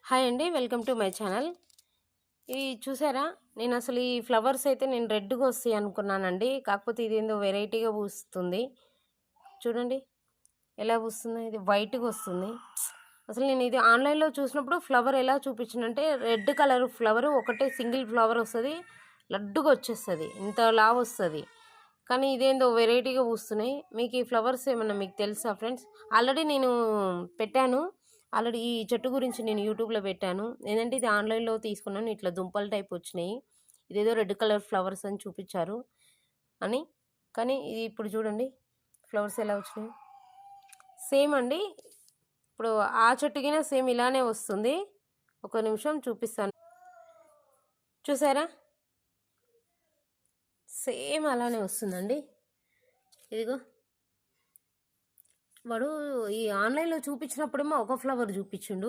Hi అండి, welcome to my channel. ఇవి చూసారా, నేను అసలు ఈ ఫ్లవర్స్ అయితే నేను రెడ్గా వస్తాయి అనుకున్నానండి. కాకపోతే ఇదేందో వెరైటీగా పూస్తుంది. చూడండి ఎలా పూస్తుందో, ఇది వైట్గా వస్తుంది. అసలు నేను ఇది ఆన్లైన్లో చూసినప్పుడు ఫ్లవర్ ఎలా చూపించినంటే రెడ్ కలర్ ఫ్లవర్ ఒకటే సింగిల్ ఫ్లవర్ వస్తుంది, లడ్డుగా వచ్చేస్తుంది, ఇంత లావ్ వస్తుంది. కానీ ఇదేందో వెరైటీగా పూస్తున్నాయి. మీకు ఈ ఫ్లవర్స్ ఏమన్నా మీకు తెలుసా ఫ్రెండ్స్? ఆల్రెడీ నేను పెట్టాను. ఆల్రెడీ ఈ చెట్టు గురించి నేను యూట్యూబ్లో పెట్టాను. ఏంటంటే ఇది ఆన్లైన్లో తీసుకున్నాను, ఇట్లా దుంపల టైప్ వచ్చినాయి. ఇదేదో రెడ్ కలర్ ఫ్లవర్స్ అని చూపించారు అని. కానీ ఇది ఇప్పుడు చూడండి ఫ్లవర్స్ ఎలా వచ్చినాయి. సేమ్ అండి, ఇప్పుడు ఆ చెట్టుకినా సేమ్ ఇలానే వస్తుంది. ఒక నిమిషం చూపిస్తాను. చూసారా, సేమ్ అలానే వస్తుందండి. ఇదిగో వాడు ఈ ఆన్లైన్లో చూపించినప్పుడేమో ఒక ఫ్లవర్ చూపించిండు.